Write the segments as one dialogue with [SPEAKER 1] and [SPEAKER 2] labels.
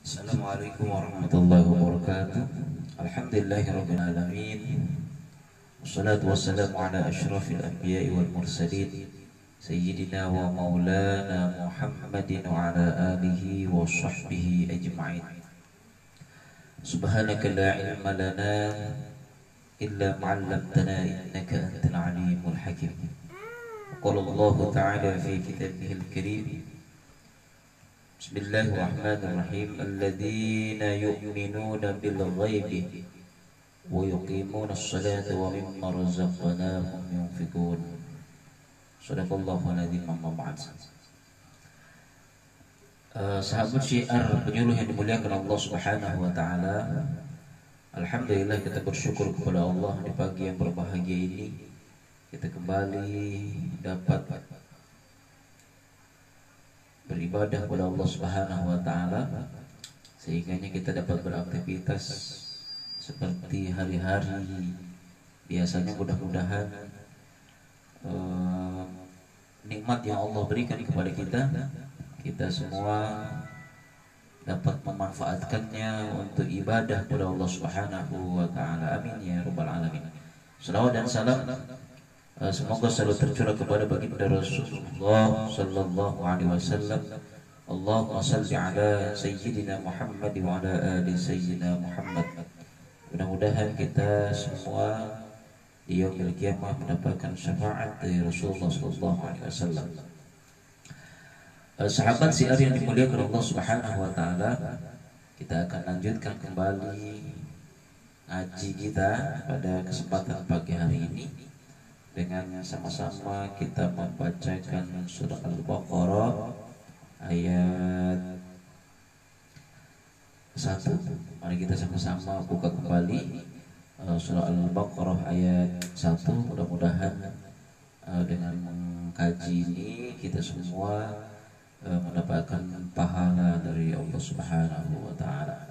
[SPEAKER 1] Assalamualaikum warahmatullahi wabarakatuh. Alhamdulillahirabbil alamin. Wassalatu wassalamu ala asyrafil anbiya'i wal mursalin sayyidina wa maulana Muhammadin wa ala alihi wa sahbihi ajma'in. Subhanaka la ilma lana illa ma 'allamtana innaka antal alimul hakim. Qala Allah ta'ala fi kitabihil karim. Bismillahirrahmanirrahim. Alladzina yu'minuna bil ghaibi wa yuqimuna as-salata wa mimma razaqnahum yunfiqun. Shadaqallahul adzim. Amma ba'd. Sahabat syiar penyuluh yang dimuliakan Allah Subhanahu wa taala. Alhamdulillah, kita bersyukur kepada Allah di pagi yang berbahagia ini kita kembali dapat beribadah kepada Allah Subhanahu wa taala, sehingga kita dapat beraktivitas seperti hari-hari biasanya. Mudah-mudahan nikmat yang Allah berikan kepada kita semua dapat memanfaatkannya untuk ibadah kepada Allah Subhanahu wa taala. Amin ya rabbal alamin. Salawat dan salam semoga selalu tercurah kepada baginda Rasulullah sallallahu alaihi wasallam. Allahumma shalli ala sayyidina Muhammad wa ala ali sayyidina Muhammad. Mudah-mudahan kita semua di yaumil qiyamah mendapatkan syafaat dari Rasulullah sallallahu alaihi wasallam. Sahabat syiar yang dimuliakan Allah Subhanahu wa taala, kita akan lanjutkan kembali ngaji kita pada kesempatan pagi hari ini dengan sama-sama kita membacakan surah Al-Baqarah ayat 1. Mari kita sama-sama buka kembali surah Al-Baqarah ayat 1. Mudah-mudahan dengan mengkaji ini kita semua mendapatkan pahala dari Allah Subhanahu wa taala.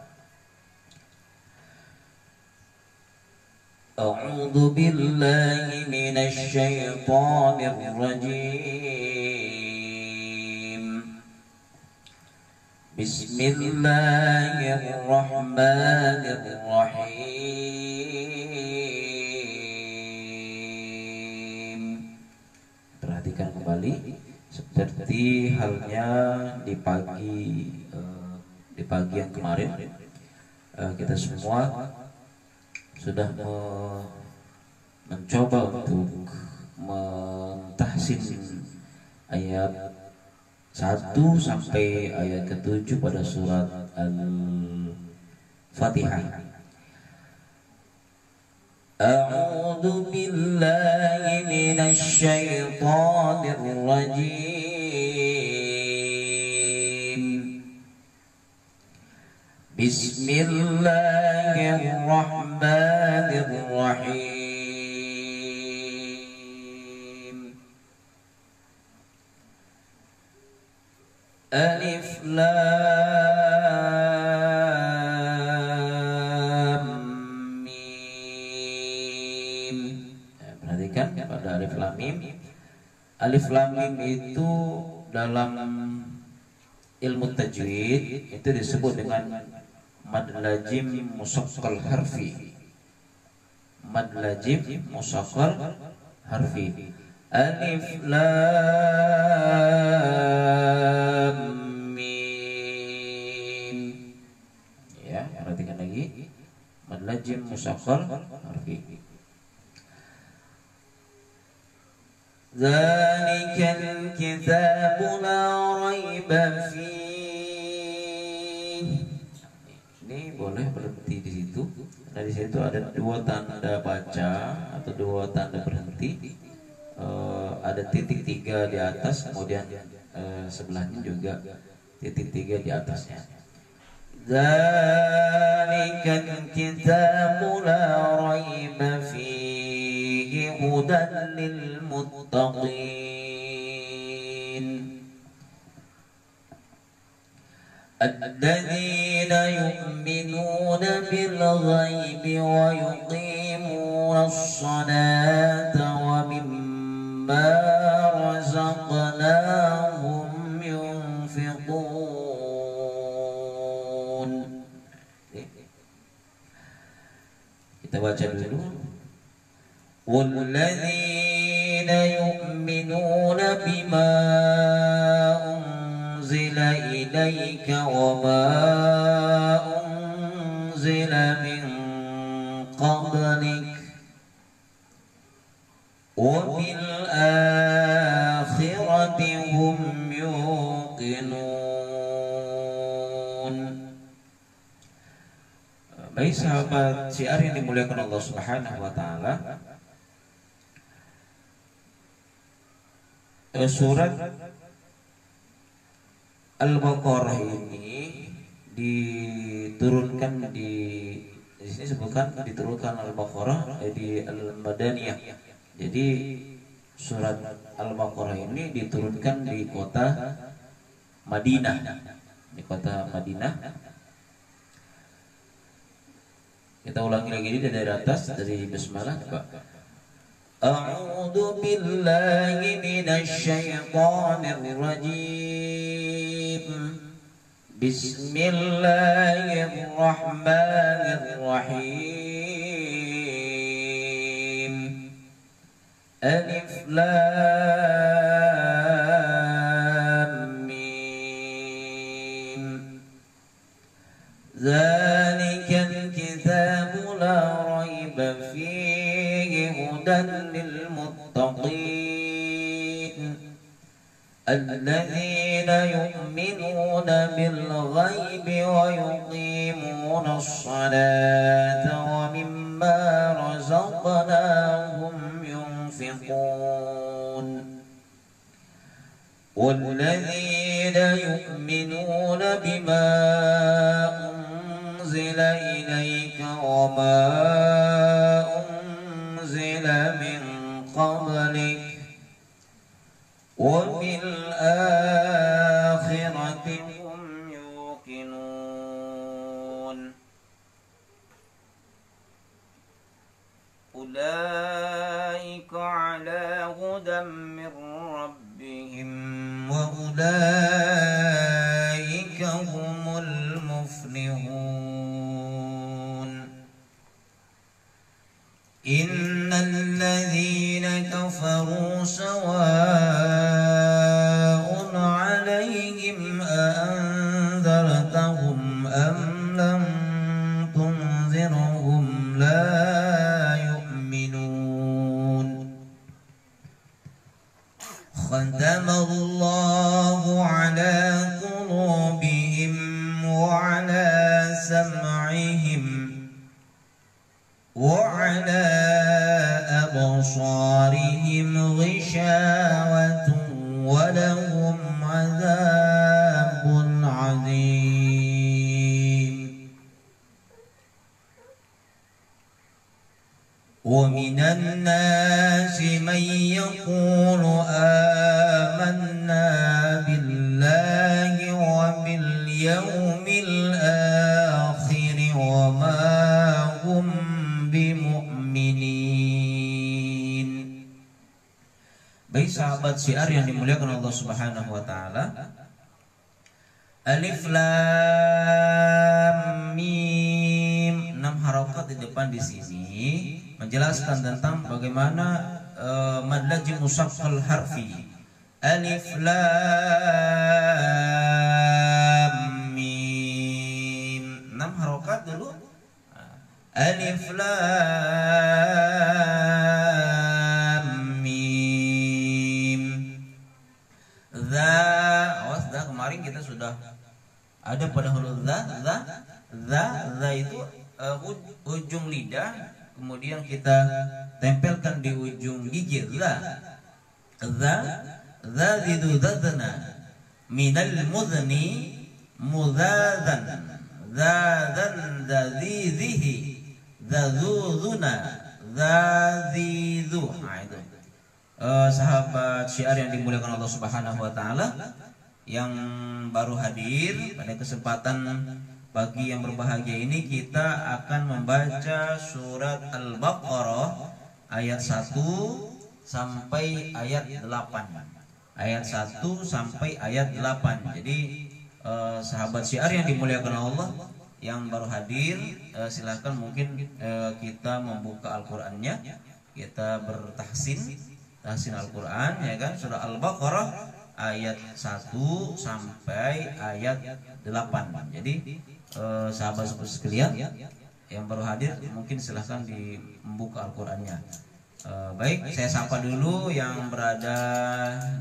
[SPEAKER 1] أعوذ بالله من الشيطان الرجيم. بسم الله الرحمن الرحيم. Perhatikan kembali, seperti halnya di pagi yang kemarin, kita semua sudah mencoba untuk mentahsin ayat 1 sampai ayat ke-7 pada surat Al-Fatihah. A'udzu billahi minasy syaithanir rajim. Bismillahirrahmanirrahim. Alif Lam Mim. Perhatikan pada Alif Lam Mim. Alif Lam Mim itu dalam ilmu tajwid itu disebut dengan mad lazim musaqqal harfi. Mad lazim musaqqal harfi. Alif Lam Mim. Ya, perhatikan lagi. Mad lazim musaqqal harfi. Zalikal kitabu la raiba fihi. Ini boleh berhenti di situ. Nah, di situ ada 2 tanda baca atau 2 tanda berhenti. Ada titik 3 di atas, kemudian sebelahnya juga titik 3 di atasnya. Zalikal kitabu la raiba fihi hudan lil muttaqin. الذين يؤمنون بالغيب ويقيمون الصلاة ومما رزقناهم ينفقون. baca dulu. Walladzina yu'minuna bima unzila ilaika wa ma unzila min qablik wa bil akhirati hum yuqinun. Baik sahabat syiar yang dimuliakan Allah Subhanahu wa taala, surat Al-Baqarah ini diturunkan di sini sebutkan diturunkan Al-Baqarah di Al-Madaniyah. Jadi surat Al-Baqarah ini diturunkan di kota Madinah. Di kota Madinah. Kita ulangi lagi dari atas, dari bismillah, coba. A'udzu billahi minasy syaithanir rajim. Bismillahirrahmanirrahim. Alif Lam Mim. Zalikal kitabu la raiba fihi hudan lil muttaqin alladzina yu'minuna bil ghaibi wa yuqimuna as-salata wa mimma razaqnahum ينفقون والذين يؤمنون بما أنزل إليك وما أنزل من قبلك وبالآخرة هم يوقنون أولئك على هدى من ربهم وأولئك هم المفلحون إن الذين كفروا سواء عليهم أأنذرتهم أم لم تنذرهم لا ختم الله على قلوبهم وعلى سمعهم وعلى أبصارهم غشاوة ولهم عذاب عظيم ومن الناس من يقول آمنا بالله وباليوم الآخر وما هم بمؤمنين. Baik sahabat syiar yang dimuliakan Allah Subhanahu wa taala, Alif Lam Mim, 6 harokat di depan di sini menjelaskan tentang bagaimana mad lazim musaqqal harfi. Alif Lam Mim, 6 harokat dulu. Alif Lam Mim. Za, awas za, kemarin kita sudah ada pada huruf za itu ujung lidah, kemudian kita tempelkan di ujung gigi. Za itu zazna minal mudni mudzadzan zadzan zazizihi zazuzuna zazizu. Nah itu sahabat syiar yang dimuliakan Allah Subhanahu wa taala yang baru hadir pada kesempatan pagi yang berbahagia ini, kita akan membaca surat Al-Baqarah ayat 1 sampai ayat 8. Ayat 1 sampai ayat 8. Jadi sahabat syiar yang dimuliakan Allah, yang baru hadir silahkan mungkin kita membuka Al-Qur'annya, kita bertahsin Al-Qur'an ya kan, surah Al-Baqarah ayat 1 sampai ayat 8. Jadi sahabat-sahabat sekalian yang baru hadir mungkin silahkan membuka Al-Qur'annya. Baik, saya sapa dulu yang berada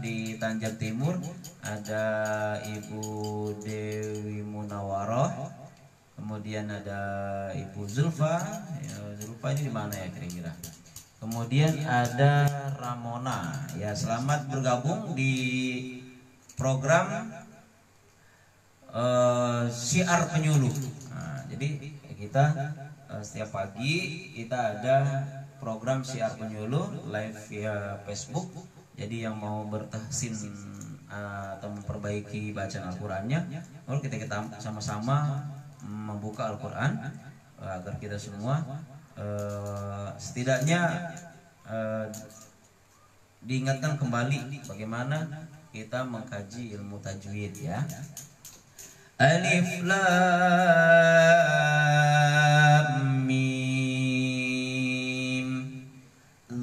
[SPEAKER 1] di Tanjung Timur. Ada Ibu Dewi Munawaroh, kemudian ada Ibu Zulfa. Zulfa ini di mana ya kira-kira? Kemudian ada Ramona. Ya, selamat bergabung di program Syiar Penyuluh. Nah, jadi kita setiap pagi kita ada program Syiar Penyuluh live via Facebook. Jadi yang mau bertahsin atau memperbaiki bacaan Al-Qur'annya, lalu kita sama-sama membuka Al-Qur'an agar kita semua setidaknya diingatkan kembali bagaimana kita mengkaji ilmu tajwid ya. Alif Lam Mim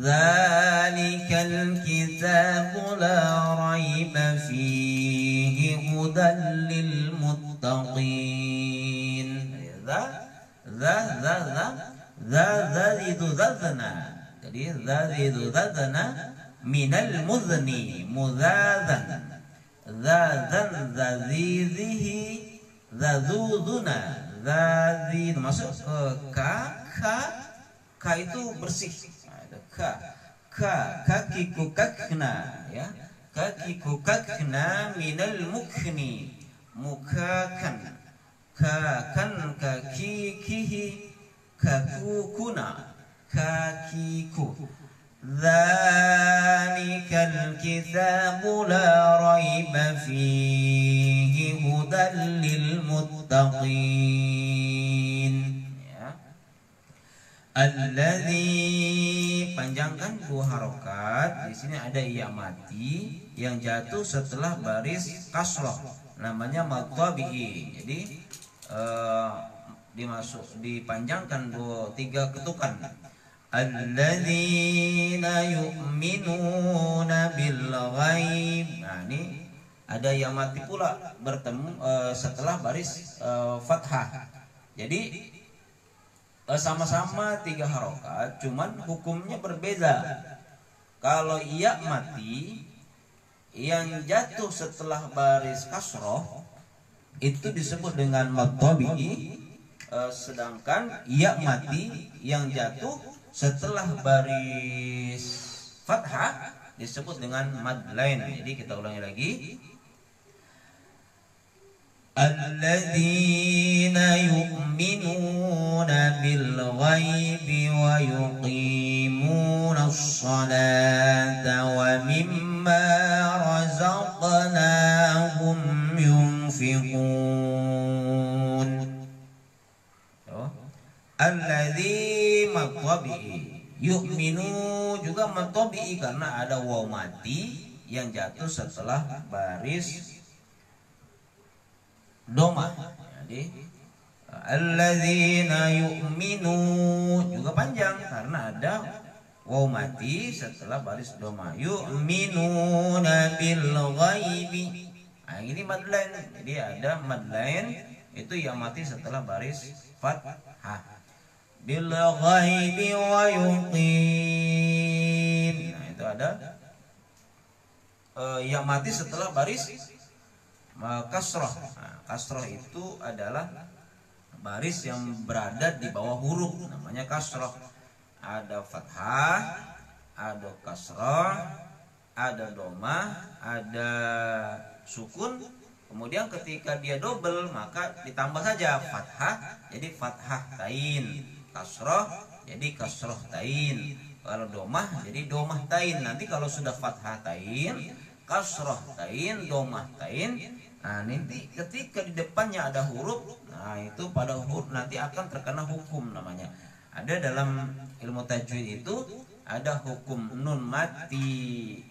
[SPEAKER 1] Dzalikal kitabu la raiba fihi hudan lil muttaqin. Itu zazana. Jadi itu zazana minal muzni mudzadzan. Zazan zazizihi zazuduna. Zazi masuk ke ka itu bersih. Kakiku kakna ya. Kakiku kakna minal mukni. Mukakan kakan kakikihi kakukuna kakiku. Dzalikal kitabu la raiba fihi hudan lil muttaqin ya. Alladzi, panjangkan 2 harokat. Di sini ada iya mati yang jatuh setelah baris kasroh, namanya mad tabi'i. Jadi dipanjangkan 3 ketukan. Alladzina yu'minuna bil ghaib. Nah, ini ada yang mati pula bertemu setelah baris fathah. Jadi sama-sama 3 harokat, cuman hukumnya berbeda. Kalau iya mati yang jatuh setelah baris kasroh itu disebut dengan mad tabi'i, sedangkan iya mati yang jatuh setelah baris fathah disebut dengan mad lain. Jadi kita ulangi lagi. Alladzina yu'minuna bil ghaibi wa yuqimunas salata wa mimma razaqnahum yunfiqun. Alladzi matabi'i. Yu'minu juga matabi'i karena ada waw mati yang jatuh setelah baris doma. Jadi alladzina yu'minu juga panjang karena ada waw mati setelah baris doma. Yu'minuna bil ghaibi. Nah, ini mad lain. Jadi ada mad lain itu yang mati setelah baris fathah. Bil ghaibi wa yuqim. Nah, itu ada yang mati setelah baris kasroh. Nah, kasroh itu adalah baris yang berada di bawah huruf, namanya kasroh. Ada fathah, ada kasroh, ada domah, ada sukun. Kemudian ketika dia double maka ditambah saja fathah, jadi fathah tain. Kasroh jadi kasroh tain. Kalau domah jadi domah tain. Nanti kalau sudah fathah tain, kasroh tain, domah tain, nah nanti ketika di depannya ada huruf, nah itu pada huruf nanti akan terkena hukum namanya. Ada dalam ilmu tajwid itu ada hukum nun mati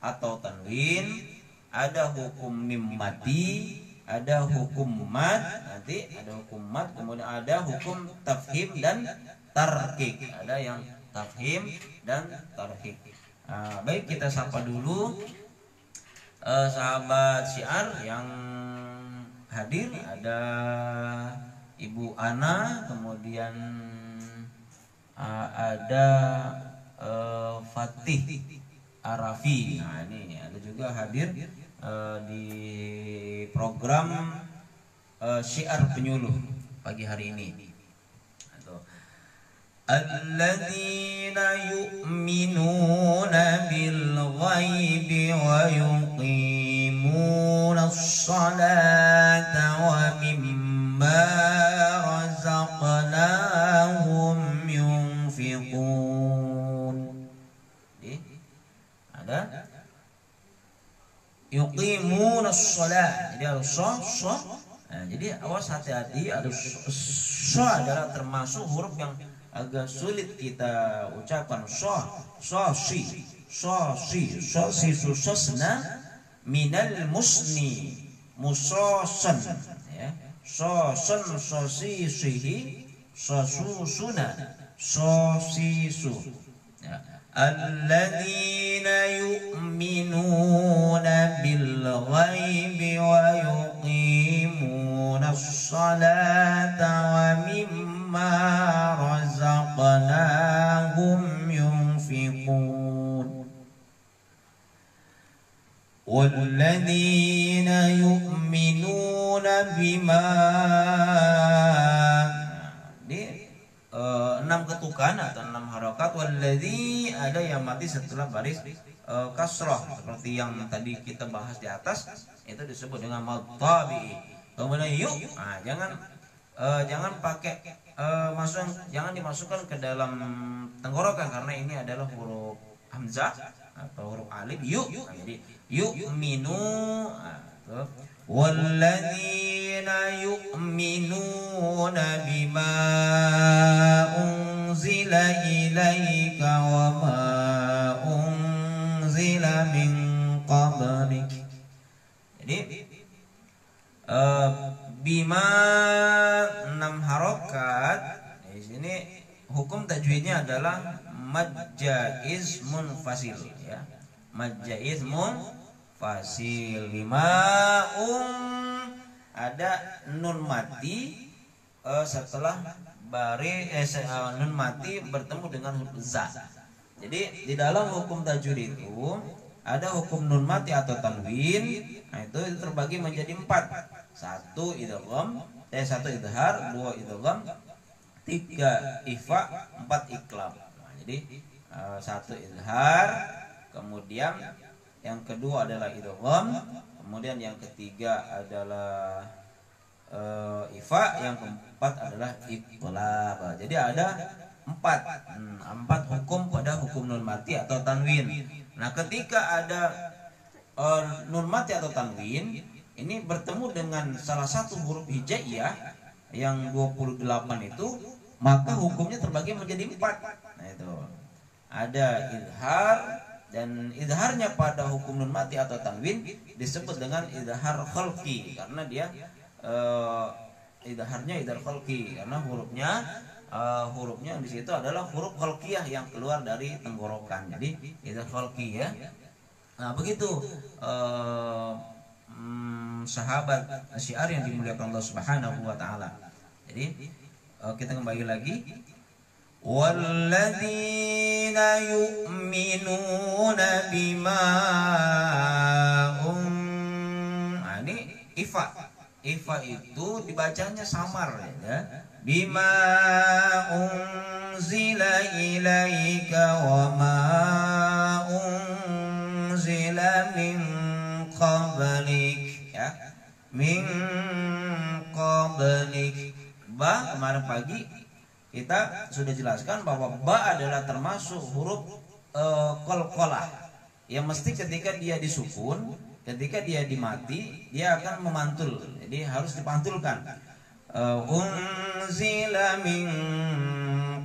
[SPEAKER 1] atau tanwin, ada hukum mim mati, ada hukum mad, nanti ada hukum mad, kemudian ada hukum tafhim dan tarkik. Ada yang tafhim dan tarkik. Baik, kita sapa dulu sahabat syiar yang hadir. Ada Ibu Ana, kemudian ada Fatih Arafi. Nah, ini ada juga hadir di program syiar penyuluh pagi hari ini. Alladzina yu'minuna bil ghaibi wa yuqimuna as-salata wa mimma razaqnahum yunfiqun. Ada yuqimuna as-salat. Jadi harus jadi awas, hati-hati. Ada adalah termasuk huruf yang agak sulit kita ucapkan. Susosna minal musni musosan, ya. Sosan sosisihi sosusuna sosisu, ya. Alladzina yu'minuna bil ghaibi wa yuqimuna as-salata wa mimma razaqnahum yunfiqun. Walladzina yu'minuna bima, 6 ketukan atau 6 harokat. Walladzi, ada yang mati setelah baris kasroh, seperti yang tadi kita bahas di atas, itu disebut dengan mad tabi'i. Kemudian jangan pakai jangan dimasukkan ke dalam tenggorokan, karena ini adalah huruf hamzah atau huruf alif. Jadi yu'minu. Walladzina yu'minuna bima unzila ilaika wa ma unzila min qablik. Jadi bima 6 harokat. Di sini hukum tajwidnya adalah mad jaiz munfasil, ya. Mad jaiz munfasil. Ada nun mati setelah nun mati bertemu dengan huruf za. Jadi di dalam hukum tajwid itu ada hukum nun mati atau tanwin. Nah, itu terbagi menjadi 4. 1 idgham, 1 idhar, 2 idgham, 3 ifa, 4 iqlab. Nah, jadi 1 idhar, kemudian yang kedua adalah idgham, kemudian yang ketiga adalah ifa, yang keempat adalah iqlab. Jadi ada 4 hukum pada hukum nun mati atau tanwin. Nah, ketika ada nun mati atau tanwin ini bertemu dengan salah satu huruf hijaiyah yang 28 itu, maka hukumnya terbagi menjadi 4. Nah, itu ada idhar, dan idharnya pada hukum nun mati atau tanwin disebut dengan idhar khalqi, karena dia idharnya idhar khalqi, karena hurufnya di situ adalah huruf khalqiyah yang keluar dari tenggorokan. Jadi idhar khalqi, ya. Nah, begitu sahabat syiar yang dimuliakan Allah Subhanahu wa taala. Jadi kita kembali lagi. Walladzina yu'minuna bima ini ifa. Ifa itu dibacanya samar, ya. Bima unzila ilaika wa ma unzila min qablik, ya. Min qablik. Ba, kemarin pagi kita sudah jelaskan bahwa ba adalah termasuk huruf qalqalah, yang mesti ketika dia disukun, ketika dia dimati, dia akan memantul. Jadi harus dipantulkan. Unzila min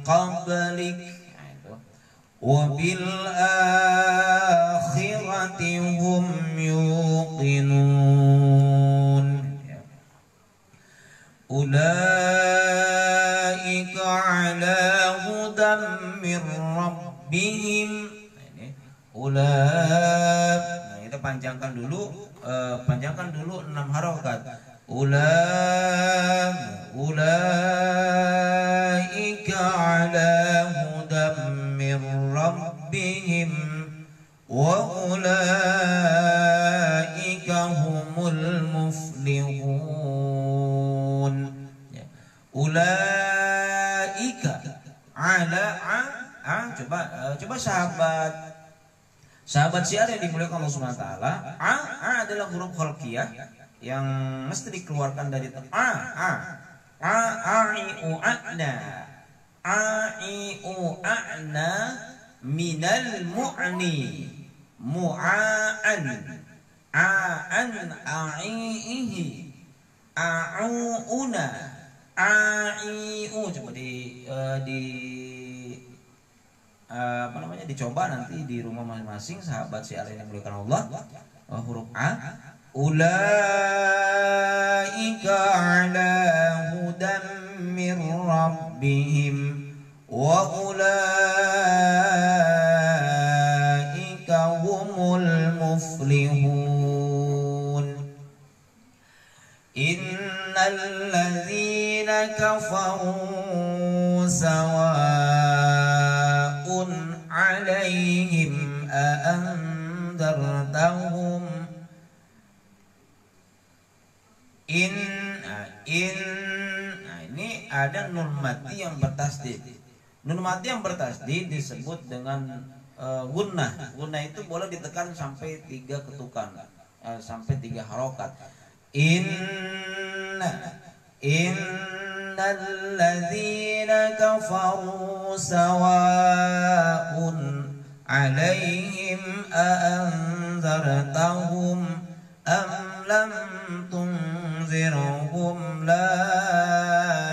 [SPEAKER 1] qablik, wa bil akhirati hum yuqinun, ya. ulaika ala hudam min rabbihim. Nah, ini nah, kita panjangkan dulu 6 harokat. Ulaika ala hudam min rabbihim wa ulaika humul muflihun. Ya. Ulaika ala coba sahabat syiar yang dimuliakan Allah Subhanahu wa taala. A adalah huruf khalqiyah yang mesti dikeluarkan dari a'na minal mu'ni mu'an a'ihi a'una a'iu. Coba apa namanya, dicoba nanti di rumah masing-masing sahabat syiar yang dimuliakan Allah. Huruf A, ulaika ala hudan min rabbihim wa ulaika humul muflihun. Innal ladzina kafaru sawa'un 'alaihim a'andartahum ini ada nun mati yang bertasdid. Nun mati yang bertasdid disebut dengan gunnah. Gunnah itu boleh ditekan sampai 3 ketukan, sampai 3 harokat. Innal ladzina kafaru sawa'un 'alaihim a'anzartahum am lam tunzirhum la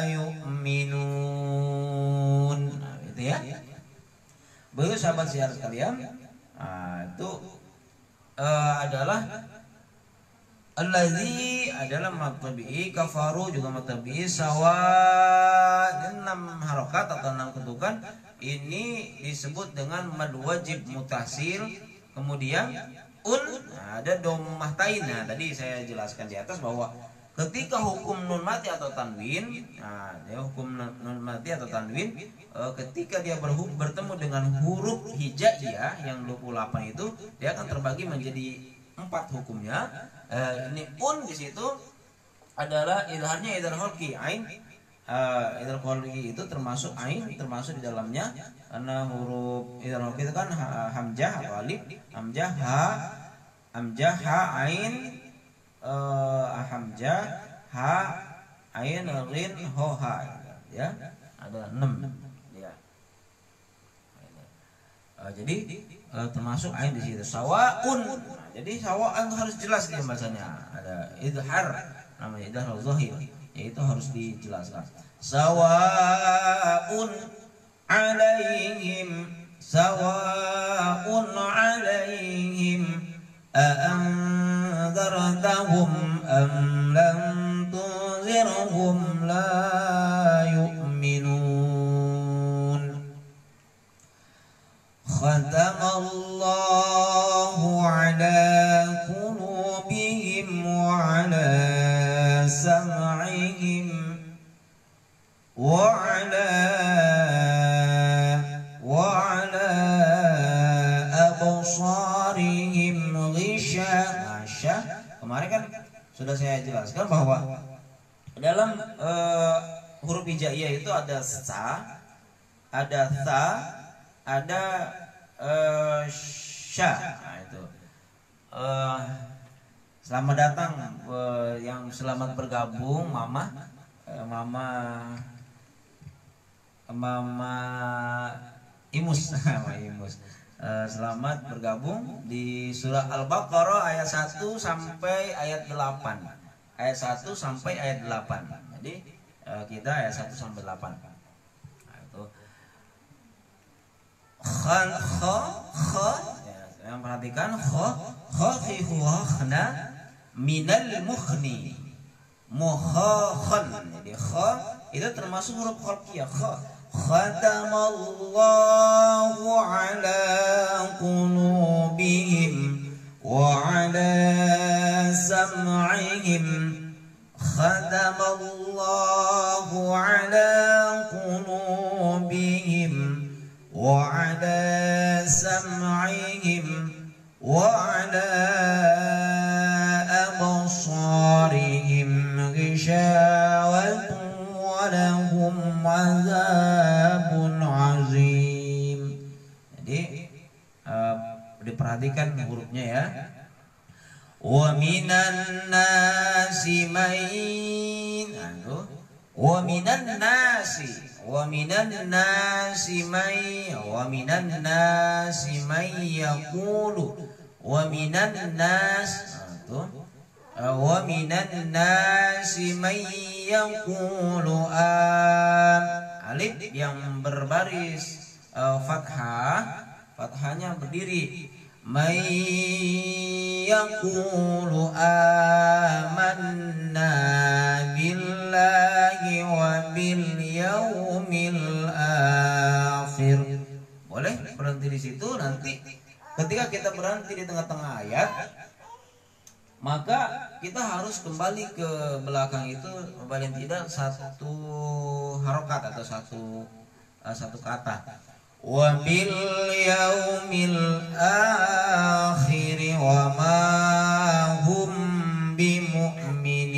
[SPEAKER 1] yu'minun. Nah, itu ya. Baru sahabat syiar sekalian, itu adalah allazi adalah matabi'i, kafaru juga matabi'i, sawa 6 harokat atau 6 ketukan. Ini disebut dengan mad wajib mutasil. Kemudian ada dhammah tain. Nah, tadi saya jelaskan di atas bahwa ketika hukum nun mati atau tanwin, hukum nun mati atau tanwin, ketika dia bertemu dengan huruf hijaiyah yang 28 itu, dia akan terbagi menjadi 4 hukumnya. Ini di situ adalah idharnya idhar khalqi, ain. Idhar khalqi itu termasuk ain, termasuk di dalamnya, karena huruf idhar khalqi itu kan hamzah atau alif, hamzah ha ain, hamzah ha ain ghin ho ha, ya. Ada 6 ya. Jadi termasuk ain di situ. Sawaun. Jadi sawa'an harus jelas dia bahasanya. Ada idhar, namanya idhar zahir, yaitu harus dijelaskan. Sawa'un 'alaihim a'anzartahum am lam tunzirhum la yu'minun. Khatamallahu ala qulubihim wa ala sam'ihim wa ala absarihim ghisha. Kemarin kan sudah saya jelaskan bahwa dalam huruf hijaiyah itu ada sa, ada tha, ada sya. Nah, itu selamat datang yang selamat bergabung, mama Imus. Selamat bergabung di surah Al-Baqarah ayat 1 sampai ayat 8. Ayat 1 sampai ayat 8. Jadi kita ayat 1 sampai 8. Nah, itu yang perhatikan minal mukhni. mukhakhan. Jadi kha itu termasuk huruf khalqiyah. Kha khatamallahu ala qulubihim wa ala sam'ihim. Khatamallahu ala qulubihim wa ala sam'ihim wa ala absarihim ghishawatun wa lahum azabun azim. Jadi diperhatikan hurufnya ya. Wa minan nasi main, wa minan nasi, wa minan nasi may, wa minan nasi may yaqulu, wa minan nas, wa minan nasi may yaqulu alif yang berbaris fathah, fathahnya berdiri. May yaqulu amanna billahi wa bil yaumil akhir. Boleh berhenti di situ. Nanti ketika kita berhenti di tengah-tengah ayat, maka kita harus kembali ke belakang itu paling tidak satu harokat atau satu kata. Wa bil yaumil akhir wa ma hum bimu'minin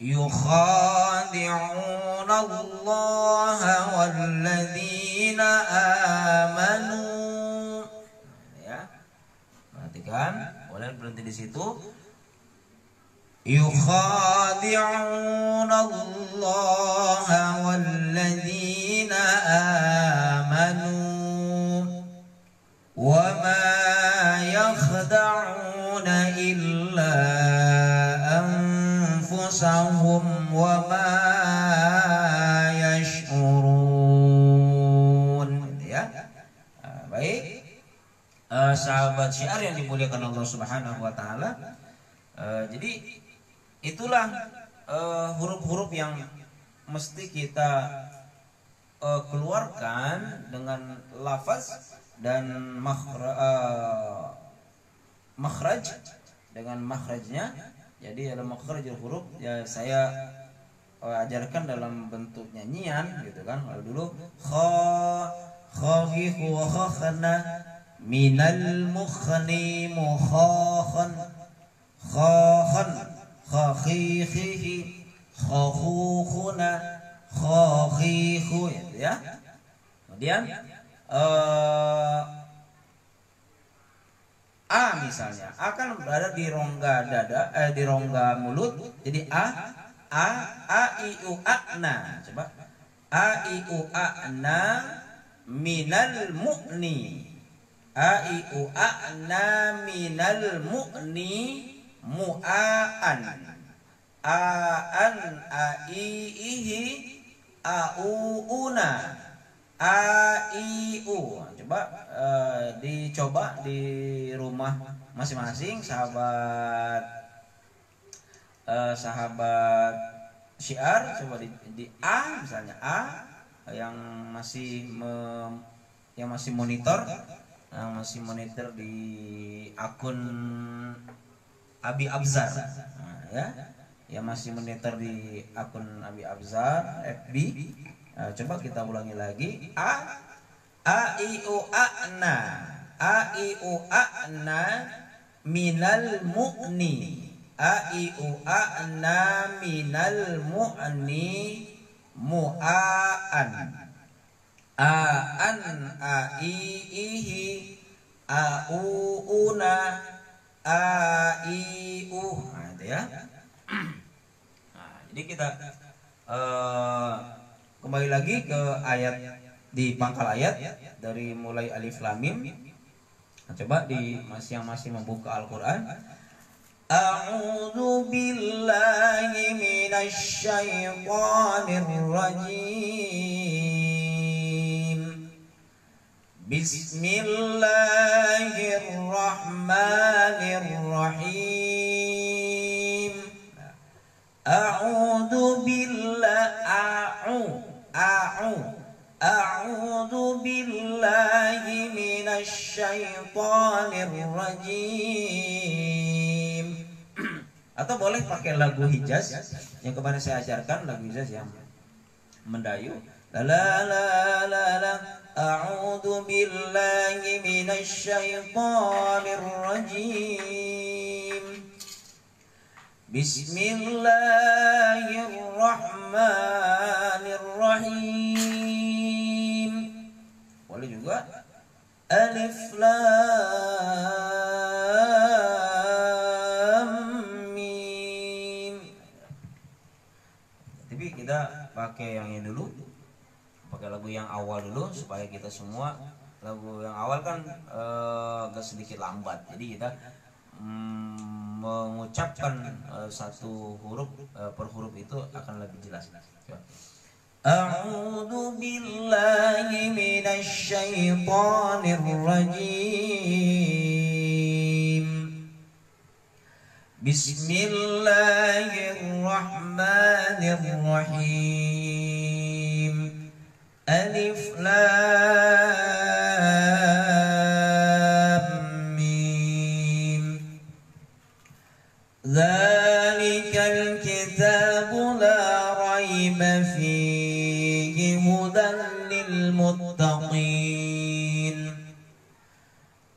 [SPEAKER 1] yukhadi'una Allah walladzina amanu. Ya, perhatikan, boleh berhenti di situ. Yukhadi'una Allah walladzina amanu wa ma yakhda'una illa anfusahum wa ma yash'urun. Ya. Baik. Sahabat syiar yang dimuliakan Allah Subhanahu wa taala. Jadi itulah huruf-huruf yang mesti kita keluarkan dengan lafaz dan makhraj dengan makhrajnya. Jadi ada makhrajul huruf ya, saya ajarkan dalam bentuk nyanyian gitu kan. Kalau dulu kha khafifu wa khakhana minal mukhni mukhakhan khakhan khakhihi khakhukhuna khakhihu, ya. Kemudian a misalnya akan berada di rongga dada, di rongga mulut. Jadi a i u a na. Coba a i u a na minal mu'ni. A i u a na minal mu'ni mu'aan. Aan a i ihi a u una a i u. Coba dicoba di rumah masing-masing sahabat syiar. Coba di a misalnya, a yang masih monitor di akun Abi Abzar, ya, yang masih monitor di akun Abi Abzar FB. Coba kita ulangi lagi. A i u a na, a i u a na minal mu'ni, a i u a na minal mu'ni mu'aan. Aan a i ihi a u una a i u. Nah, itu ya. Nah, jadi kita kembali lagi ke ayat di pangkal ayat dari mulai alif lam mim. Nah, coba di masing-masing membuka Al-Qur'an. A'udzu billahi minasy syaithanir rajim. Bismillahirrahmanirrahim. billahi minasyaitonir rajim. Atau boleh pakai lagu Hijaz yang kemarin saya ajarkan, lagu Hijaz yang mendayu. La la la la la a'udzu billahi minasyaitonir rajim. Bismillahirrahmanirrahim. Boleh juga alif lam mim. Tapi kita pakai yang ini dulu, pakai lagu yang awal dulu supaya kita semua, lagu yang awal kan agak sedikit lambat, jadi kita mengucapkan satu huruf per huruf itu akan lebih jelas. A'udzu billahi minasyaitonir rajim. Bismillahirrahmanirrahim. Alif lam mim. Dzalikal kitabu la raiba fihi hudan lil muttaqin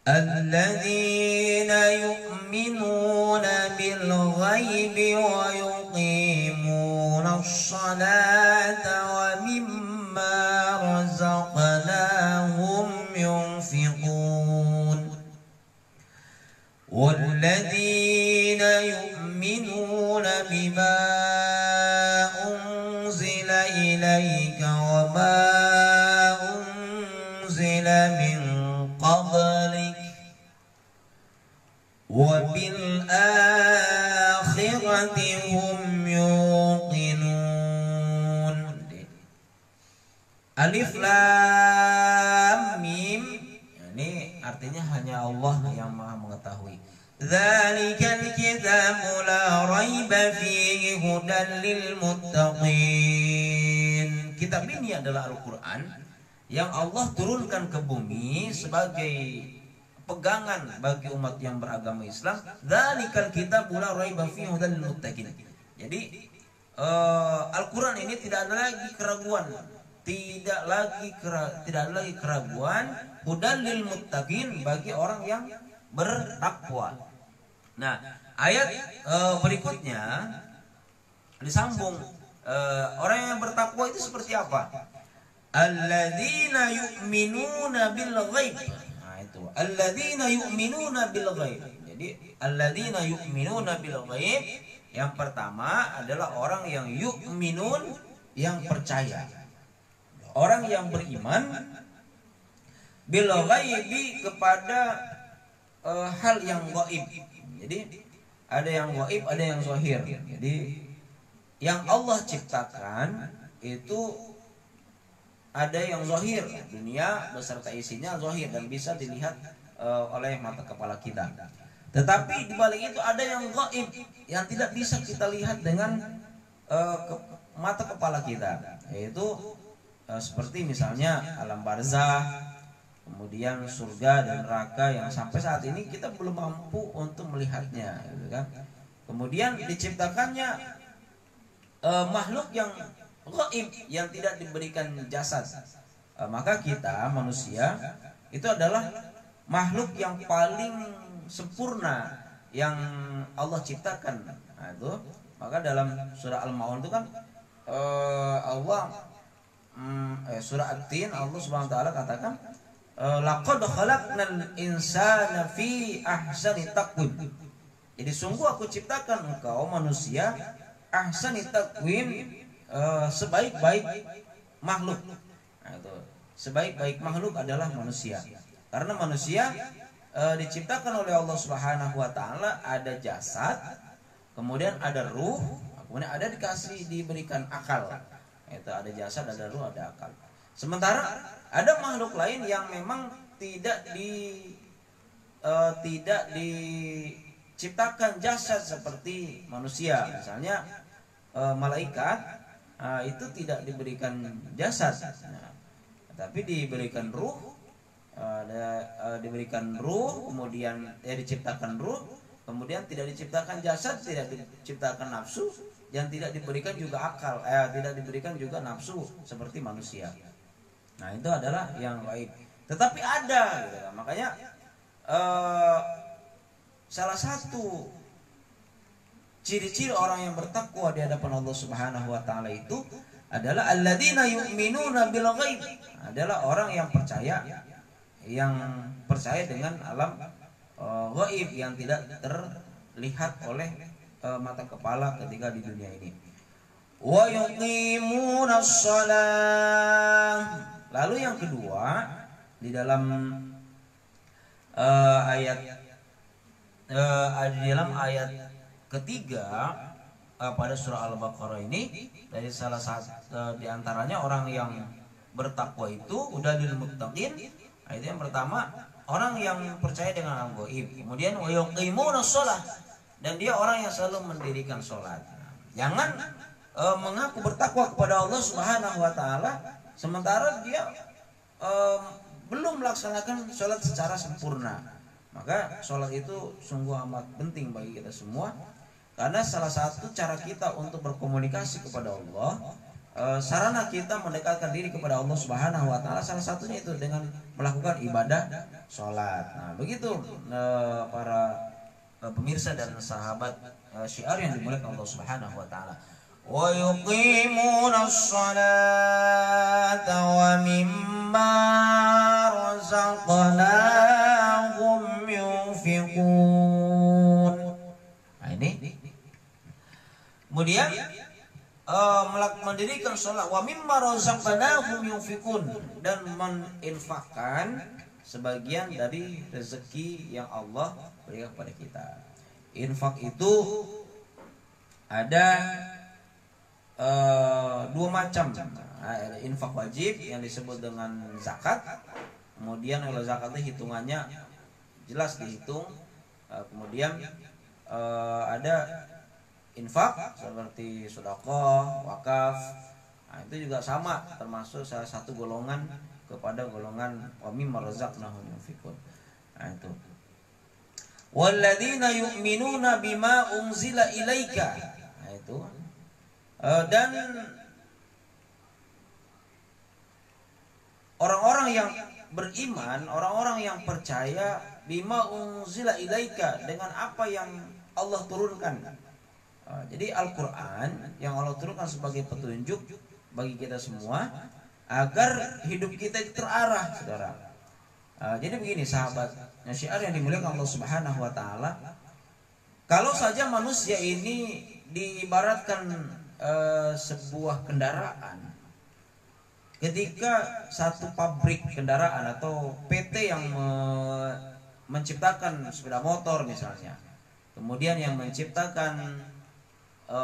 [SPEAKER 1] alladzina yu'minuna bil ghaibi wa yuqimuna as-salata wa mimma razaqnahum yunfiqun والذين يؤمنون بما أنزل إليك وما أنزل من قبلك وبالآخرة هم يوقنون. Alif lam mim, ini artinya hanya Allah yang Maha mengetahui. Dzalikal kitabu la raiba fihi hudan lil muttaqin. Kitab ini adalah Al-Qur'an yang Allah turunkan ke bumi sebagai pegangan bagi umat yang beragama Islam. Dzalikal kitabu la raiba fihi hudan lil muttaqin. Jadi Al-Qur'an ini tidak ada lagi keraguan, tidak ada lagi keraguan, hudan lil muttaqin, bagi orang yang bertakwa. Nah, ayat berikutnya disambung, orang yang bertakwa itu seperti apa? Alladzina yu'minuna bil ghaib. Nah, itu alladzina yu'minuna bil ghaib. Jadi alladzina yu'minuna bil ghaib, yang pertama adalah orang yang yu'minun, yang percaya. Orang yang beriman bil ghaibi, kepada hal yang gaib. Jadi ada yang gaib, ada yang zahir. Jadi yang Allah ciptakan itu ada yang zahir, dunia beserta isinya zahir dan bisa dilihat oleh mata kepala kita. Tetapi di balik itu ada yang gaib, yang tidak bisa kita lihat dengan mata kepala kita, yaitu seperti misalnya alam barzah, kemudian surga dan neraka yang sampai saat ini kita belum mampu untuk melihatnya, gitu kan. Kemudian diciptakannya makhluk yang gaib, yang tidak diberikan jasad. Maka kita manusia itu adalah makhluk yang paling sempurna yang Allah ciptakan. Nah, itu maka dalam surah Al-Maun itu kan Allah surah At-Tin, Allah Subhanahu wa taala katakan laqad khalaqnal insana fi ahsani taqwim. Jadi sungguh aku ciptakan engkau manusia ahsani taqwim, sebaik-baik makhluk. Nah, itu sebaik-baik makhluk adalah manusia. Karena manusia diciptakan oleh Allah Subhanahu wa taala, ada jasad, kemudian ada ruh, kemudian ada diberikan akal. Itu ada jasad, ada ruh, ada akal. Sementara ada makhluk lain yang memang tidak diciptakan jasad seperti manusia. Misalnya malaikat itu tidak diberikan jasad. Nah,
[SPEAKER 2] tapi diberikan ruh, diberikan ruh, kemudian diciptakan ruh, kemudian tidak diciptakan jasad, tidak diciptakan nafsu, dan tidak diberikan juga akal, tidak diberikan juga nafsu seperti manusia. Nah itu adalah yang gaib. Tetapi ada, gitu kan. Makanya salah satu ciri-ciri orang yang bertakwa di hadapan Allah Subhanahu wa taala itu adalah alladzina yu'minuna bil ghaib. Adalah orang yang percaya dengan alam gaib yang tidak terlihat oleh mata kepala ketika di dunia ini. Wa yuqimunas shalah. Lalu yang kedua di dalam ayat ketiga pada surah Al-Baqarah ini, dari salah satu di antaranya orang yang bertakwa itu udah lil muttaqin. Itu yang pertama, orang yang percaya dengan alam gaib. Kemudian wa yuqimunas shalah, dan dia orang yang selalu mendirikan sholat. Jangan mengaku bertakwa kepada Allah Subhanahu wa taala sementara dia belum melaksanakan sholat secara sempurna. Maka sholat itu sungguh amat penting bagi kita semua, karena salah satu cara kita untuk berkomunikasi kepada Allah, sarana kita mendekatkan diri kepada Allah Subhanahu wa taala, salah satunya itu dengan melakukan ibadah sholat. Nah begitu para pemirsa dan sahabat syiar yang dimuliakan Allah Subhanahu wa taala. Wa yuqimunas sholata wa mimma razaqnahum yunfiqun. Nah ini. Kemudian mendirikan sholat, wa mimma razaqnahum yunfiqun, dan menginfakkan sebagian dari rezeki yang Allah berikan kepada kita. Infak itu ada dua macam. Ada infak wajib yang disebut dengan zakat. Kemudian kalau zakat itu hitungannya jelas dihitung. Kemudian ada infak seperti sedekah, wakaf. Nah, itu juga sama, termasuk salah satu golongan kepada golongan wa mimma razaqnahum yunfiqun. Nah itu. Walladzina yu'minuna bima unzila ilaika. Nah itu. Dan orang-orang yang beriman, orang-orang yang percaya bima unzila ilaika, dengan apa yang Allah turunkan. Jadi Al-Quran yang Allah turunkan sebagai petunjuk bagi kita semua agar hidup kita terarah, saudara. Jadi begini sahabat syiar yang dimuliakan Allah Subhanahu wa taala, kalau saja manusia ini diibaratkan sebuah kendaraan, ketika satu pabrik kendaraan atau PT yang menciptakan sepeda motor misalnya, kemudian yang menciptakan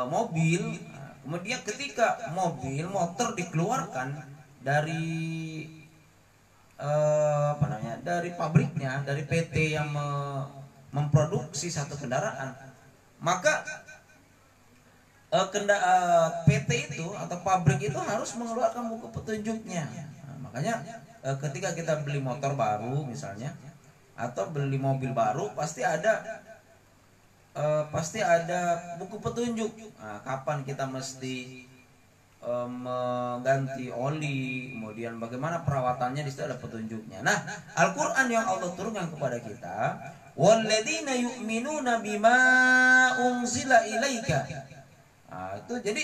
[SPEAKER 2] mobil, kemudian ketika mobil motor dikeluarkan dari dari pabriknya, dari PT yang memproduksi satu kendaraan, maka PT itu atau pabrik itu harus mengeluarkan buku petunjuknya. Nah, makanya ketika kita beli motor baru misalnya atau beli mobil baru, pasti ada buku petunjuk. Nah, kapan kita mesti mengganti oli, kemudian bagaimana perawatannya, di situ ada petunjuknya. Nah, Al-Qur'an yang Allah turunkan kepada kita, walladzina yu'minuna bima unzila ilaika. Nah, itu jadi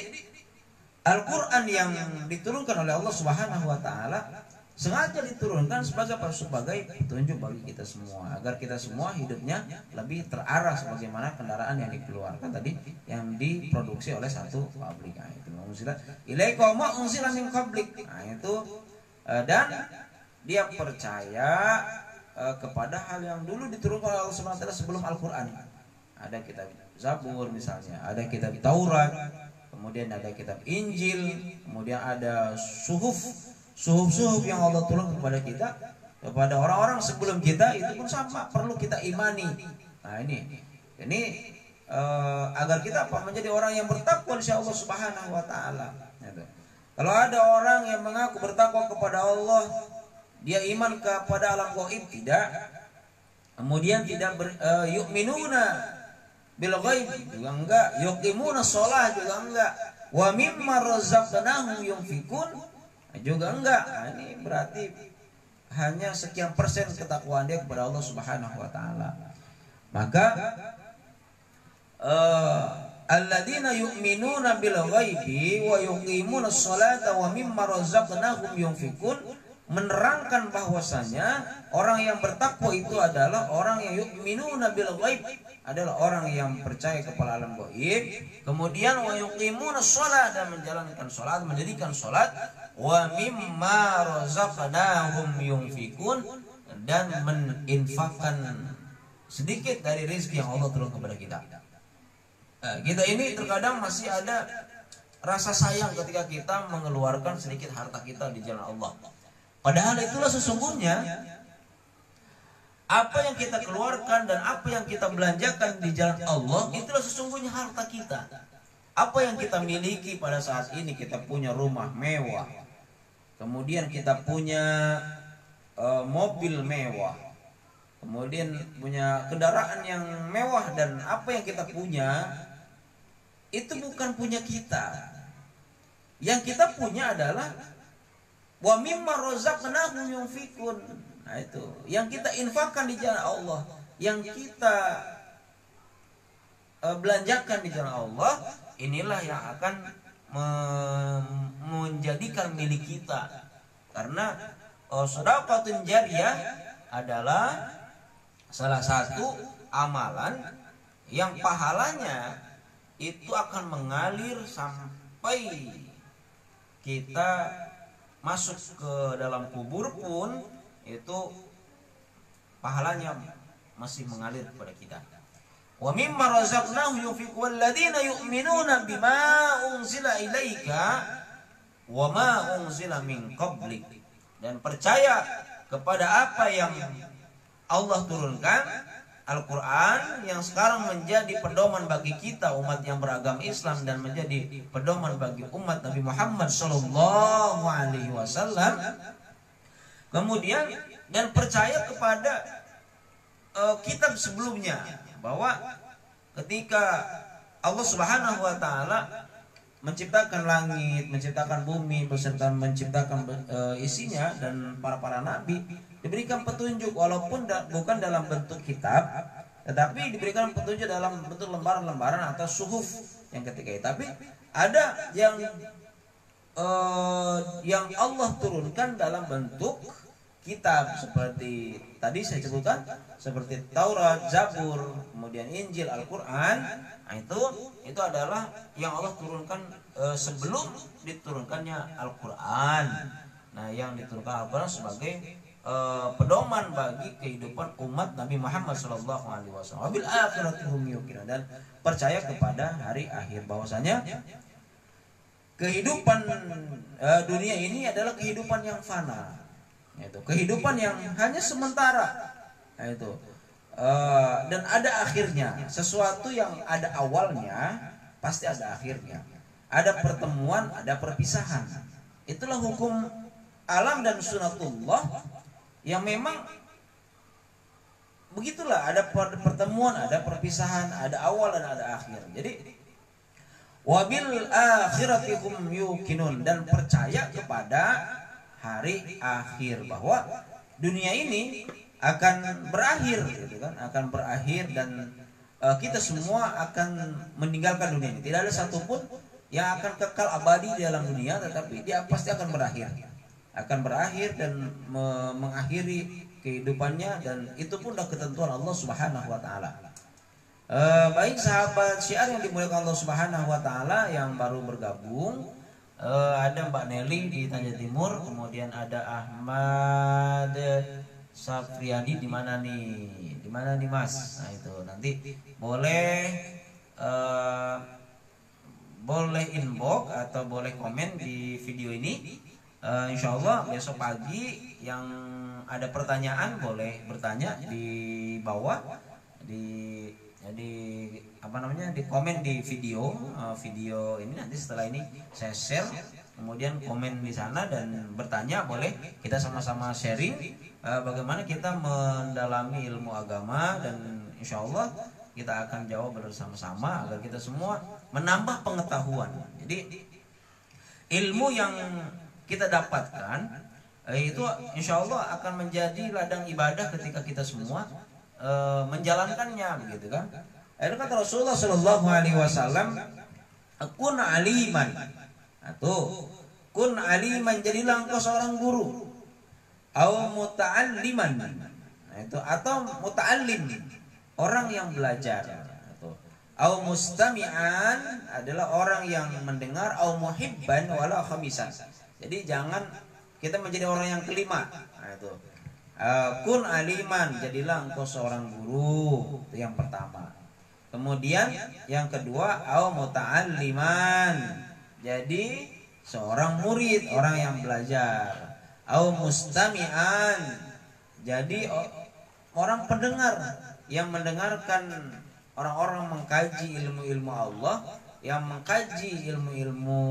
[SPEAKER 2] Al-Qur'an yang diturunkan oleh Allah Subhanahu wa taala sengaja diturunkan sebagai petunjuk bagi kita semua, agar kita semua hidupnya lebih terarah sebagaimana kendaraan yang dikeluarkan tadi, yang diproduksi oleh satu pabrik. Nah, itu unzila ilaika ma unzila min qablik. Nah, itu dan dia percaya kepada hal yang dulu diturunkan oleh Allah Subhanahu wa taala sebelum Al-Qur'an. Ada kitab Zabur misalnya, ada kitab Taurat, kemudian ada kitab Injil, kemudian ada suhuf yang Allah turunkan kepada kita, kepada orang-orang sebelum kita, itu pun sama, perlu kita imani. Nah ini agar kita menjadi orang yang bertakwa insya Allah Subhanahu wa taala. Kalau ada orang yang mengaku bertakwa kepada Allah, dia iman kepada alam gaib, tidak. Kemudian tidak yu'minuna bil ghaib juga enggak, yuqimuna shalah juga enggak, wa mimma razaqnahum yunfikun juga enggak. Nah, ini berarti hanya sekian persen ketakwaan dia kepada Allah Subhanahu wa taala. Maka alladzina yu'minuna bil ghaibi wa yuqimuna sholata wa mimma razaqnahum yunfikun menerangkan bahwasanya orang yang bertakwa itu adalah orang yang yu'minuna bil ghaib, adalah orang yang percaya kepada alam gaib, kemudian wa yuqimuna sholat, dan menjalankan sholat, mendirikan sholat, wa mimma razaqnahum yunfikun, dan meninfakkan sedikit dari rezeki yang Allah turun kepada kita. Kita ini terkadang masih ada rasa sayang ketika kita mengeluarkan sedikit harta kita di jalan Allah. Padahal itulah sesungguhnya apa yang kita keluarkan dan apa yang kita belanjakan di jalan Allah, itulah sesungguhnya harta kita. Apa yang kita miliki pada saat ini, kita punya rumah mewah, kemudian kita punya mobil mewah, kemudian punya kendaraan yang mewah, dan apa yang kita punya itu bukan punya kita. Yang kita punya adalah wa mimma razaqnahum yunfikun. Nah, itu yang kita infakkan di jalan Allah, yang kita belanjakan di jalan Allah, inilah yang akan menjadikan milik kita. Karena shadaqatun jariyah adalah salah satu amalan yang pahalanya itu akan mengalir sampai kita masuk ke dalam kubur pun itu pahalanya masih mengalir kepada kita. Wa mimma razaqnahum yunfiqun walladzina yu'minuna bima unzila ilaika wa ma unzila min qablik, dan percaya kepada apa yang Allah turunkan, Al-Quran yang sekarang menjadi pedoman bagi kita umat yang beragama Islam dan menjadi pedoman bagi umat Nabi Muhammad Sallallahu Alaihi Wasallam. Kemudian dan percaya kepada kitab sebelumnya, bahwa ketika Allah Subhanahu Wa Taala menciptakan langit, menciptakan bumi, beserta menciptakan isinya, dan para nabi diberikan petunjuk, walaupun bukan dalam bentuk kitab, tetapi diberikan petunjuk dalam bentuk lembaran-lembaran atau suhuf yang ketika itu. Tapi ada yang Allah turunkan dalam bentuk kitab, seperti tadi saya sebutkan, seperti Taurat, Zabur, kemudian Injil, Al-Quran. Nah, itu adalah yang Allah turunkan sebelum diturunkannya Al-Quran. Nah, yang diturunkan Al-Quran sebagai pedoman bagi kehidupan umat Nabi Muhammad SAW. Wabil akhirati hum yuqinun, dan percaya kepada hari akhir, bahwasanya kehidupan dunia ini adalah kehidupan yang fana, yaitu kehidupan yang hanya sementara, yaitu dan ada akhirnya. Sesuatu yang ada awalnya pasti ada akhirnya. Ada pertemuan, ada perpisahan. Itulah hukum alam dan sunatullah yang memang begitulah, ada pertemuan, ada perpisahan, ada awal dan ada akhir. Jadi wabil akhirati hum yuqinun, dan percaya kepada hari akhir, bahwa dunia ini akan berakhir, gitu kan, akan berakhir, dan kita semua akan meninggalkan dunia ini. Tidak ada satupun yang akan kekal abadi di dalam dunia, tetapi dia pasti akan berakhir dan mengakhiri kehidupannya, dan itu pun dah ketentuan Allah Subhanahu Wa Taala. Baik sahabat syiar yang dimuliakan Allah Subhanahu Wa Taala yang baru bergabung, ada Mbak Nelly di Tanjung Timur, kemudian ada Ahmad Safriadi di mana nih Mas? Nah, itu nanti boleh inbox atau boleh komen di video ini. Insya Allah besok pagi yang ada pertanyaan boleh bertanya di bawah, di komen di video ini. Nanti setelah ini saya share kemudian komen di sana dan bertanya, boleh kita sama-sama sharing bagaimana kita mendalami ilmu agama, dan insya Allah kita akan jawab bersama-sama agar kita semua menambah pengetahuan. Jadi ilmu yang kita dapatkan itu insya Allah akan menjadi ladang ibadah ketika kita semua menjalankannya, begitu kan? Itu kata Rasulullah Shallallahu Alaihi Wasallam, kun aliman, atau kun aliman, jadilah engkau seorang guru, atau muta'alliman, atau muta'allim, orang yang belajar, atau mustami'an, adalah orang yang mendengar, atau muhibban wala khamisan. Jadi jangan kita menjadi orang yang kelima. Kun aliman, jadilah engkau seorang guru, itu yang pertama. Kemudian yang kedua, au muta'alliman, jadi seorang murid, orang yang belajar. Au mustami'an, jadi orang pendengar yang mendengarkan orang-orang mengkaji ilmu-ilmu Allah, yang mengkaji ilmu-ilmu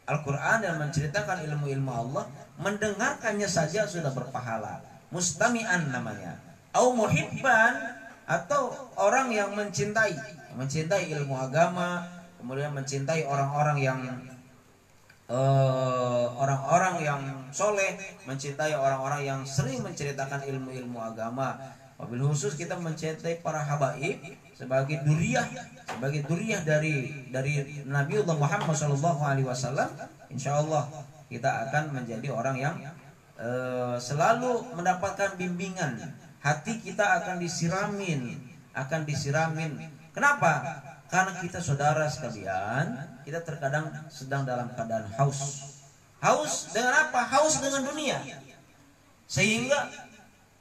[SPEAKER 2] Al-Quran dan menceritakan ilmu-ilmu Allah, mendengarkannya saja sudah berpahala. Mustami'an namanya. Au muhibban, atau orang yang mencintai ilmu agama, kemudian mencintai orang-orang yang soleh, mencintai orang-orang yang sering menceritakan ilmu-ilmu agama. Wabil khusus kita mencintai para habaib sebagai duriyah dari Nabiullah Muhammad SAW. Insya Allah kita akan menjadi orang yang selalu mendapatkan bimbingan. Hati kita akan disiramin. Kenapa? Karena kita saudara sekalian, kita terkadang sedang dalam keadaan haus. Haus dengan apa? Haus dengan dunia. Sehingga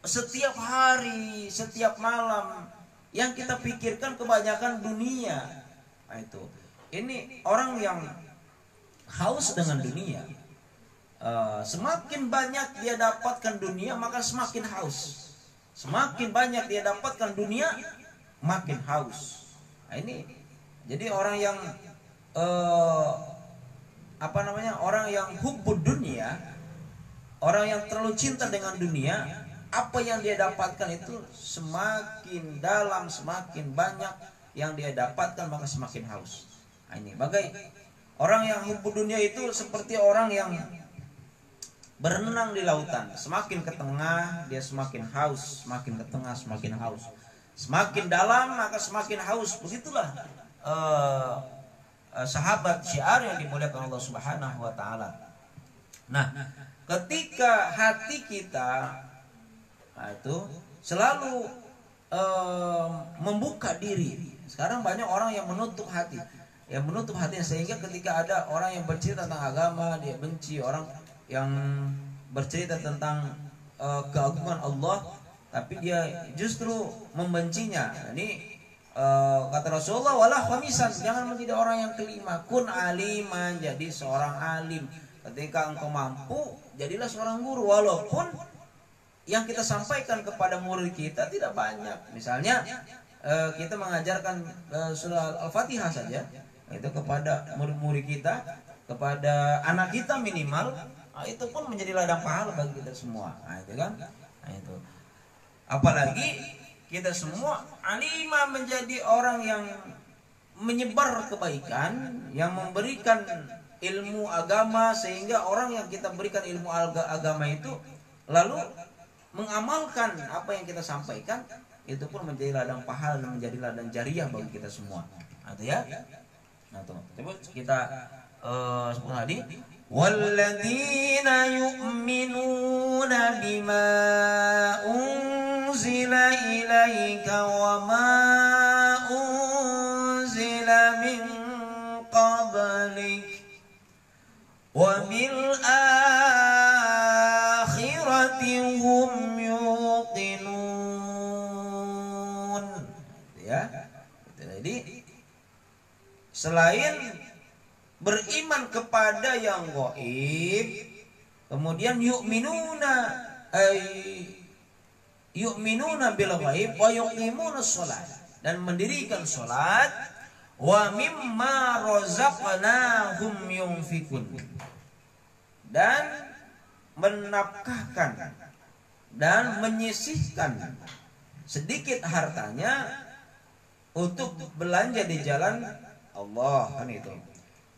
[SPEAKER 2] setiap hari, setiap malam yang kita pikirkan kebanyakan dunia. Nah, itu. Ini orang yang haus dengan dunia. Semakin banyak dia dapatkan dunia, maka semakin haus. Semakin banyak dia dapatkan dunia, makin haus. Nah, ini jadi orang yang orang yang hubbud dunia, orang yang terlalu cinta dengan dunia, apa yang dia dapatkan itu semakin dalam, semakin banyak yang dia dapatkan, maka semakin haus. Nah, ini bagai orang yang hubbud dunia itu seperti orang yang berenang di lautan, semakin ke tengah dia semakin haus, semakin ke tengah semakin haus, semakin dalam maka semakin haus. Begitulah sahabat syiar yang dimuliakan Allah Subhanahu wa taala. Nah, ketika hati kita itu selalu membuka diri. Sekarang banyak orang yang menutup hati, sehingga ketika ada orang yang bercerita tentang agama dia benci, orang yang bercerita tentang keagungan Allah tapi dia justru membencinya. Ini kata Rasulullah, wala khamisan, jangan menjadi orang yang kelima. Kun aliman, jadi seorang alim. Ketika engkau mampu, jadilah seorang guru, walaupun yang kita sampaikan kepada murid kita tidak banyak. Misalnya kita mengajarkan surah Al-Fatihah saja itu kepada murid-murid kita, kepada anak kita minimal. Nah, itu pun menjadi ladang pahala bagi kita semua. Nah, itu kan. Nah, itu. Apalagi kita semua alimah, menjadi orang yang menyebar kebaikan, yang memberikan ilmu agama, sehingga orang yang kita berikan ilmu agama itu lalu mengamalkan apa yang kita sampaikan, itu pun menjadi ladang pahala dan menjadi ladang jariah bagi kita semua. Nah, itu ya. Nah, tuh. Coba kita sebut tadi. وَالَّذِينَ يُؤْمِنُونَ بِمَا أُنْزِلَ إِلَيْكَ وَمَا أُنْزِلَ مِنْ قَبْلِكَ وَبِالْآخِرَةِ هُمْ يُوقِنُونَ. Ya. Jadi selain beriman kepada yang gaib, kemudian yu'minuna bil ghaib wa yuqimuna shalat, dan mendirikan salat, wa mimma razaqnahum yunfikun, dan menafkahkan dan menyisihkan sedikit hartanya untuk belanja di jalan Allah, kan itu.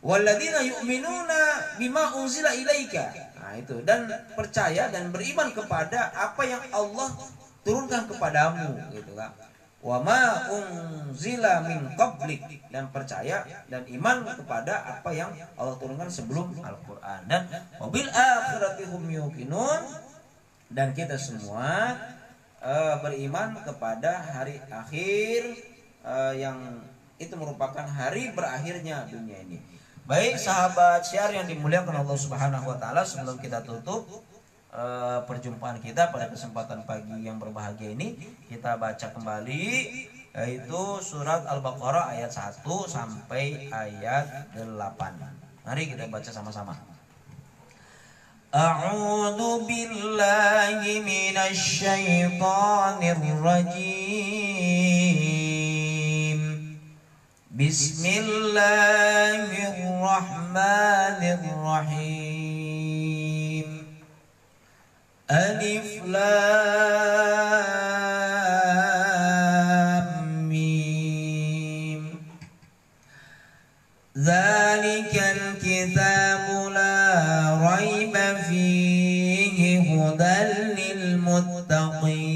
[SPEAKER 2] Walladzina yu'minuna bima unzila ilaika. Nah, itu, dan percaya dan beriman kepada apa yang Allah turunkan kepadamu, gitu kan. Wa ma unzila min qablik, dan percaya dan iman kepada apa yang Allah turunkan sebelum Al-Qur'an. Dan wabil akhirati hum yuqinun, dan kita semua beriman kepada hari akhir yang itu merupakan hari berakhirnya dunia ini. Baik sahabat syiar yang dimuliakan Allah Subhanahu wa taala, sebelum kita tutup perjumpaan kita pada kesempatan pagi yang berbahagia ini, kita baca kembali yaitu surat Al-Baqarah ayat 1 sampai ayat 8. Mari kita baca sama-sama. A'udzu billahi minasy syaithanir rajim. Bismillahirrahmanirrahim. Alif Lam Mim. Dzalikal kitabu la raiba fihi hudan lil muttaqin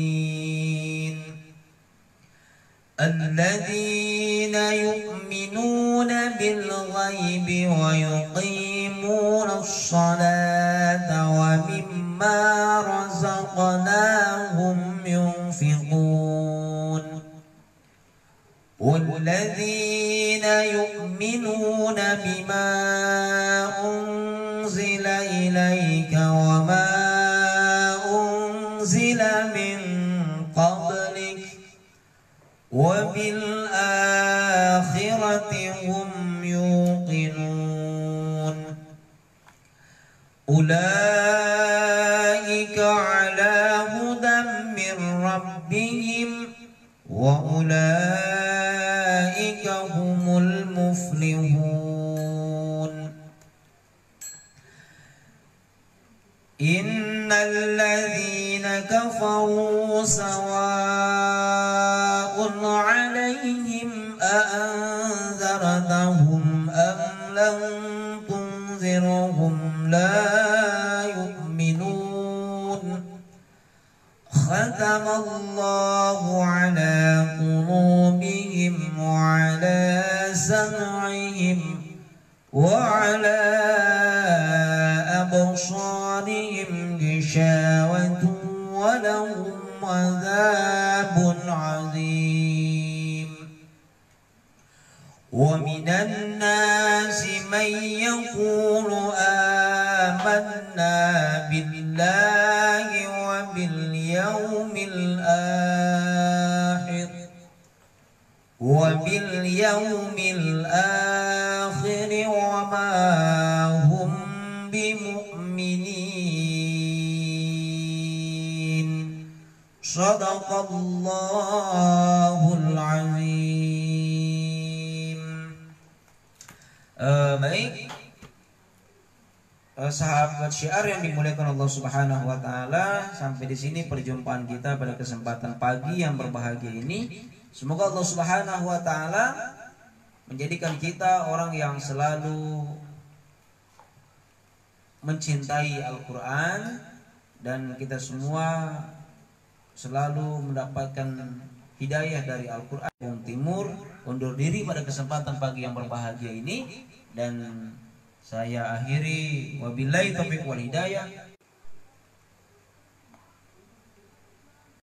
[SPEAKER 2] alladzina yu'minuna bil ghaibi wa yuqimuna as-salata wa mimma razaqnahum yunfiqun walladzina yu'minuna bima unzila ilayka wa ma unzila min qablik wa bil akhirati hum yuqinun ulaika ala hudan min rabbihim wa ulaika humul muflihun. Innal ladzina kafaru sawa'un 'alaihim a'anzartahum am lam tunzirhum la yu'minun. Khatamallahu 'ala qulubihim wa 'ala sam'ihim wa 'ala absarihim ghishawatun wa lahum 'adzabun 'adzim. Wa minan nasi man yaqulu amanna billahi wa bil yawmil akhir wa bil yawmil akhir wa ma hum bimu'minin. Shadaqallahul azim. Baik sahabat syiar yang dimuliakan Allah Subhanahu wa taala, sampai di sini perjumpaan kita pada kesempatan pagi yang berbahagia ini. Semoga Allah Subhanahu wa taala menjadikan kita orang yang selalu mencintai Al-Qur'an, dan kita semua selalu mendapatkan hidayah dari Al-Qur'an. Timur undur diri pada kesempatan pagi yang berbahagia ini, dan saya akhiri wabillahi taufiq wal hidayah.